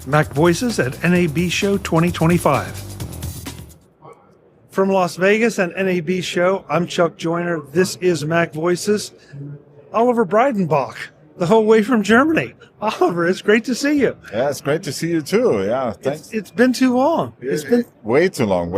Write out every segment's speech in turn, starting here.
MacVoices at NAB Show 2025. From Las Vegas and NAB Show, I'm Chuck Joyner. This is MacVoices. Oliver Breidenbach, the whole way from Germany. Oliver, it's great to see you. Yeah, it's great to see you too. Yeah, thanks. It's been too long. It's been way too long.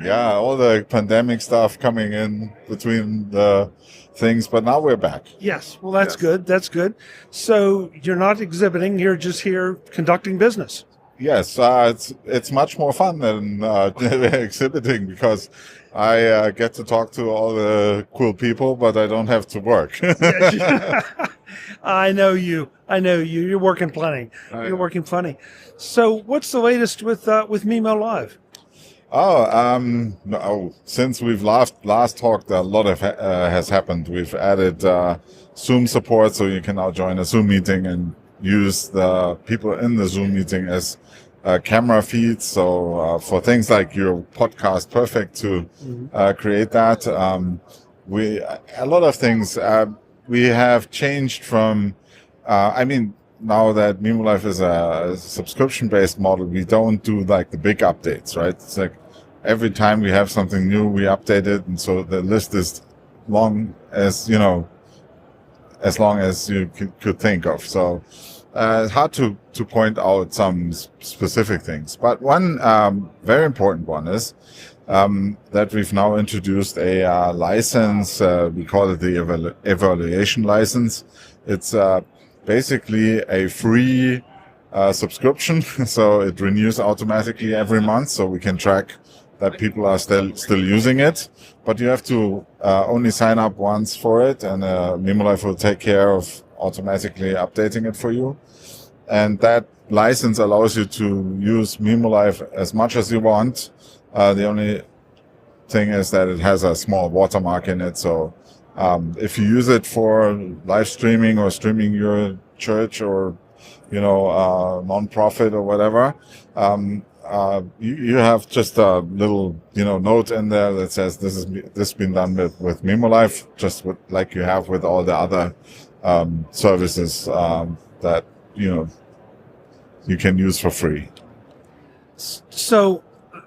Yeah, all the pandemic stuff coming in between the things, but now we're back. Yes, well, that's good. That's good. So you're not exhibiting, you're just here conducting business. Yes, it's much more fun than exhibiting because I get to talk to all the cool people, but I don't have to work. I know you. You're working plenty. You're working plenty. So what's the latest with mimoLive? Since we've last talked, a lot has happened. We've added Zoom support, so you can now join a Zoom meeting and use the people in the Zoom meeting as camera feeds. So for things like your podcast, perfect to create that. A lot of things we have changed from. Now that mimoLive is a subscription-based model, we don't do like the big updates, right? It's like every time we have something new, we update it, and so the list is long as you could think of. So it's hard to point out some specific things, but one very important one is that we've now introduced a license. We call it the evaluation license. It's basically a free subscription, so it renews automatically every month, so we can track that people are still using it. But you have to only sign up once for it, and mimoLive will take care of automatically updating it for you. And that license allows you to use mimoLive as much as you want. The only thing is that it has a small watermark in it, so if you use it for live streaming or streaming your church or, non-profit or whatever, you have just a little, note in there that says this has been done with mimoLive, just like you have with all the other services that you can use for free. So,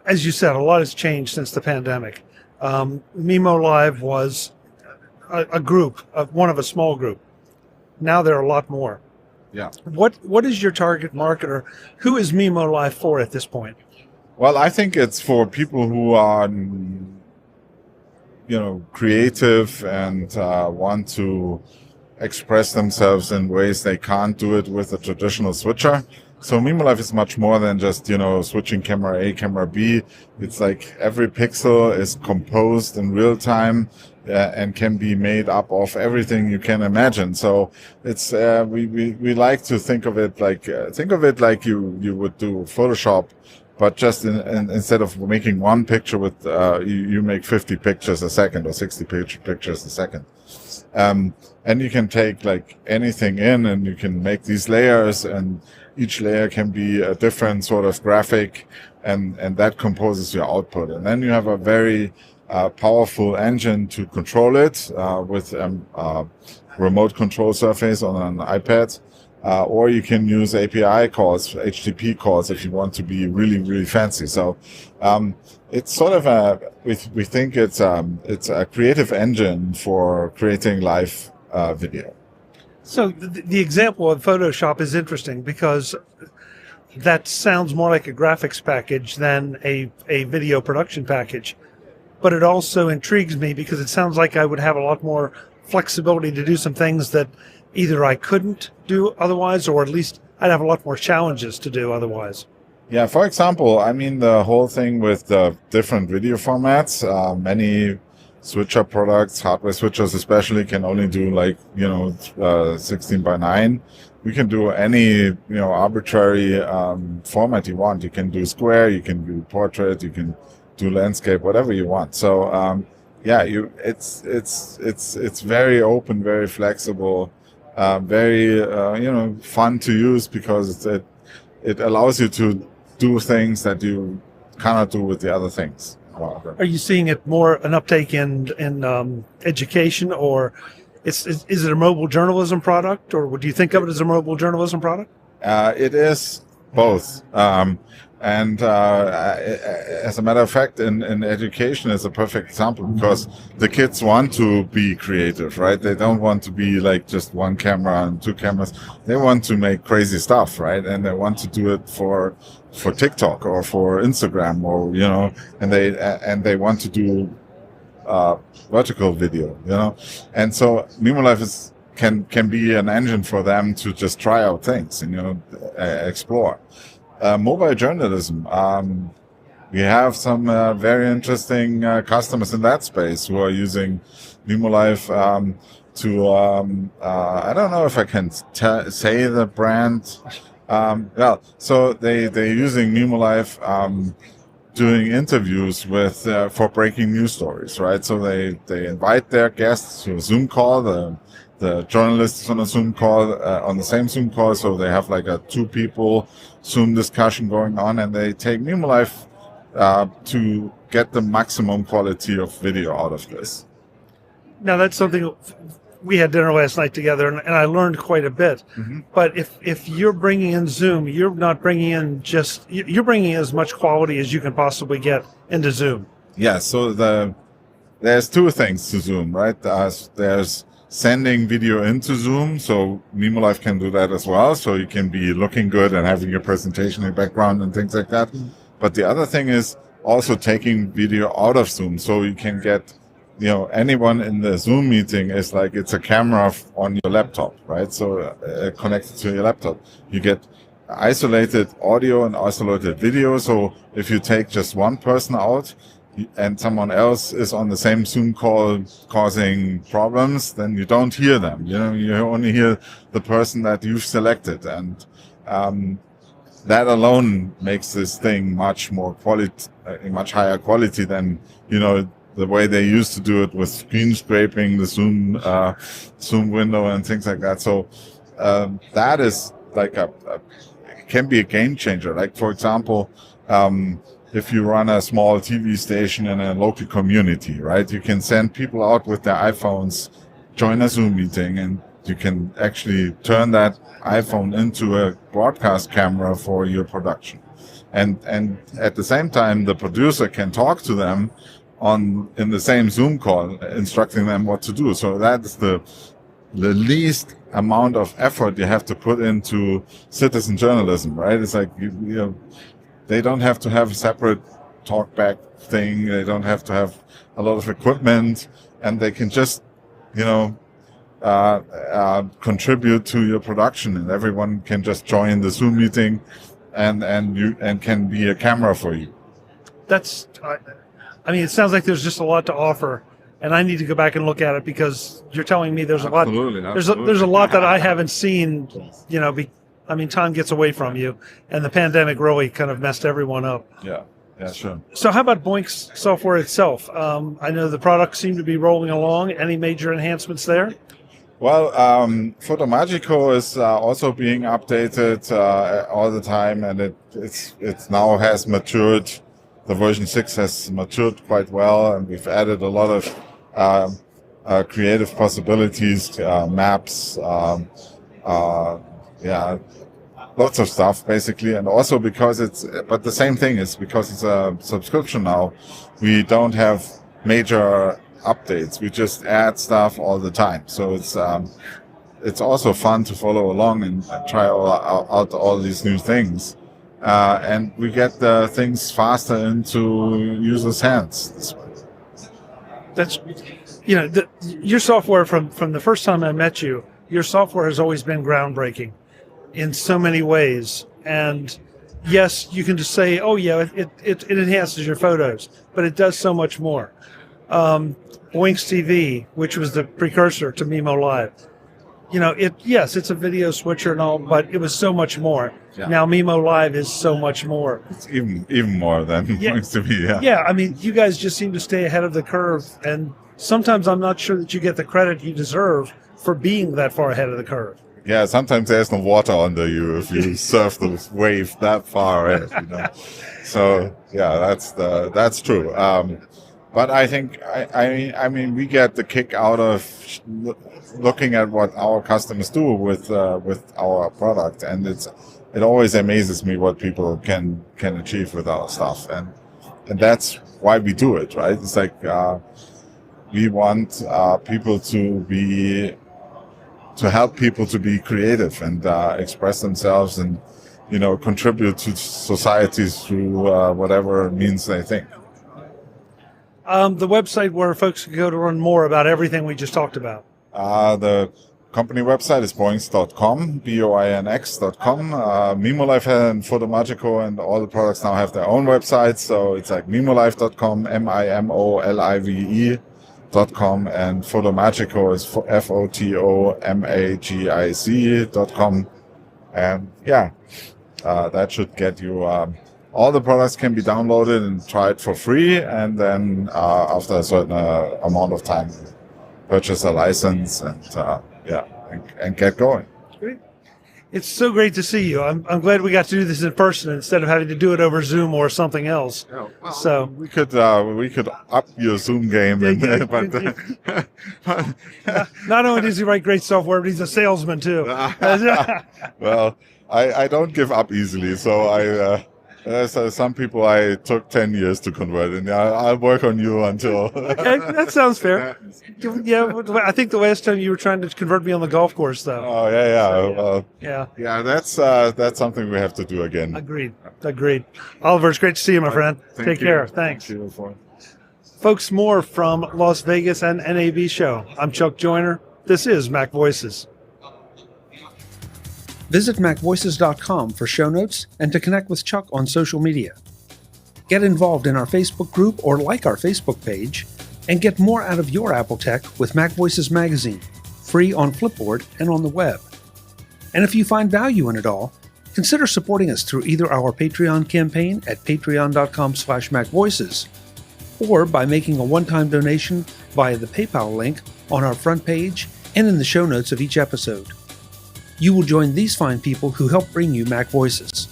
as you said, a lot has changed since the pandemic. mimoLive was a group, one of a small group. Now there are a lot more. Yeah. What is your target market, or who is mimoLive for at this point? Well, I think it's for people who are, creative and want to express themselves in ways they can't do it with a traditional switcher. So mimoLive is much more than just, switching camera A, camera B. It's like every pixel is composed in real time and can be made up of everything you can imagine. So it's we like to think of it like you would do Photoshop, but just instead of making one picture with you make 50 pictures a second or 60 pictures a second. And you can take like anything in, and you can make these layers, and each layer can be a different sort of graphic, and that composes your output. And then you have a very powerful engine to control it with remote control surface on an iPad, or you can use API calls, HTTP calls, if you want to be really, really fancy. So it's sort of we think it's a creative engine for creating live video. So the example of Photoshop is interesting because that sounds more like a graphics package than a video production package. But it also intrigues me because it sounds like I would have a lot more flexibility to do some things that either I couldn't do otherwise, or at least I'd have a lot more challenges to do otherwise. Yeah, for example, the whole thing with the different video formats, many switcher products, hardware switchers especially, can only do 16:9. We can do any, arbitrary format you want. You can do square, you can do portrait, you can do landscape, whatever you want. So, it's very open, very flexible, very, fun to use because it allows you to do things that you cannot do with the other things. Are you seeing it more an uptake in education, or is it a mobile journalism product, or do you think of it as a mobile journalism product? It is both. And as a matter of fact, in education is a perfect example, because the kids want to be creative, right? They don't want to be like just one camera and two cameras. They want to make crazy stuff, right? And they want to do it for TikTok or for Instagram, or and they want to do vertical video, And so mimoLive can be an engine for them to just try out things and explore. Mobile journalism. We have some very interesting customers in that space who are using mimoLive to, I don't know if I can say the brand. So they're using mimoLive doing interviews for breaking news stories, right? So they invite their guests to a Zoom call. The journalists on a Zoom call, on the same Zoom call, so they have like a 2-people Zoom discussion going on, and they take mimoLive to get the maximum quality of video out of this. Now, that's something we had dinner last night together, and I learned quite a bit. Mm-hmm. But if you're bringing in Zoom, you're not bringing in you're bringing in as much quality as you can possibly get into Zoom. Yeah. So there's 2 things to Zoom, right? There's sending video into Zoom, so mimoLive can do that as well. So you can be looking good and having your presentation in the background and things like that. Mm-hmm. But the other thing is also taking video out of Zoom, so you can get, anyone in the Zoom meeting is like it's a camera on your laptop, right? So connected to your laptop, you get isolated audio and isolated video. So if you take just one person out, and someone else is on the same Zoom call causing problems, then you don't hear them. You only hear the person that you've selected. And that alone makes this thing much higher quality than, the way they used to do it with screen scraping, the Zoom window and things like that. So that is like can be a game changer. Like, for example, if you run a small TV station in a local community, right? You can send people out with their iPhones, join a Zoom meeting, and you can actually turn that iPhone into a broadcast camera for your production. And at the same time, the producer can talk to them in the same Zoom call, instructing them what to do. So that's the least amount of effort you have to put into citizen journalism, right? It's like, they don't have to have a separate talkback thing. They don't have to have a lot of equipment, and they can just, contribute to your production, and everyone can just join the Zoom meeting, and can be a camera for you. It sounds like there's just a lot to offer, and I need to go back and look at it, because you're telling me there's a lot. There's a lot that I haven't seen. Time gets away from you, and the pandemic really kind of messed everyone up. Yeah, sure. So how about Boink's software itself? I know the products seem to be rolling along. Any major enhancements there? Well, Photomagico is also being updated all the time, and it now has matured. The version 6 has matured quite well, and we've added a lot of creative possibilities, maps, lots of stuff basically. And also because but the same thing is because it's a subscription now, we don't have major updates. We just add stuff all the time. So it's also fun to follow along and try out all these new things. And we get the things faster into users' hands this way. That's, your software from the first time I met you, your software has always been groundbreaking in so many ways. And yes, you can just say, oh yeah, it enhances your photos, but it does so much more. Boinx TV, which was the precursor to mimoLive, it's a video switcher and all, but it was so much more. Yeah. Now mimoLive is so much more. It's even more than Boinx TV. Yeah. Yeah, you guys just seem to stay ahead of the curve, and sometimes I'm not sure that you get the credit you deserve for being that far ahead of the curve. Yeah, sometimes there's no water under you if you surf the wave that far ahead. So yeah, that's true. But I think, I mean, we get the kick out of looking at what our customers do with our product, and it always amazes me what people can achieve with our stuff, and that's why we do it, right? It's like we want people to help people to be creative and express themselves, and contribute to society through whatever means they think. The website where folks can go to learn more about everything we just talked about. The company website is boinx.com, boinx.com. mimoLive and Photomagico and all the products now have their own websites. So it's like mimolive.com, mimolive.com, and Photomagico is fotomagic.com. And yeah, that should get you... all the products can be downloaded and tried for free, and then after a certain amount of time, purchase a license and get going. Great. It's so great to see you. I'm glad we got to do this in person instead of having to do it over Zoom or something else. Yeah, well, so we could up your Zoom game, not only does he write great software, but he's a salesman too. Well, I don't give up easily, so some people I took 10 years to convert, and I'll work on you until... Okay, that sounds fair. Yeah, I think the last time you were trying to convert me on the golf course, though. Oh, yeah. So, yeah, that's something we have to do again. Agreed. Oliver, it's great to see you, my friend. Take care. Thanks. Folks, more from Las Vegas and NAB Show. I'm Chuck Joyner. This is MacVoices. Visit MacVoices.com for show notes and to connect with Chuck on social media. Get involved in our Facebook group or like our Facebook page, and get more out of your Apple tech with MacVoices Magazine, free on Flipboard and on the web. And if you find value in it all, consider supporting us through either our Patreon campaign at patreon.com/MacVoices, or by making a one-time donation via the PayPal link on our front page and in the show notes of each episode. You will join these fine people who help bring you MacVoices.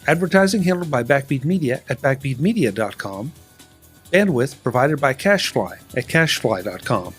Advertising handled by Backbeat Media at backbeatmedia.com. Bandwidth provided by CacheFly at cachefly.com.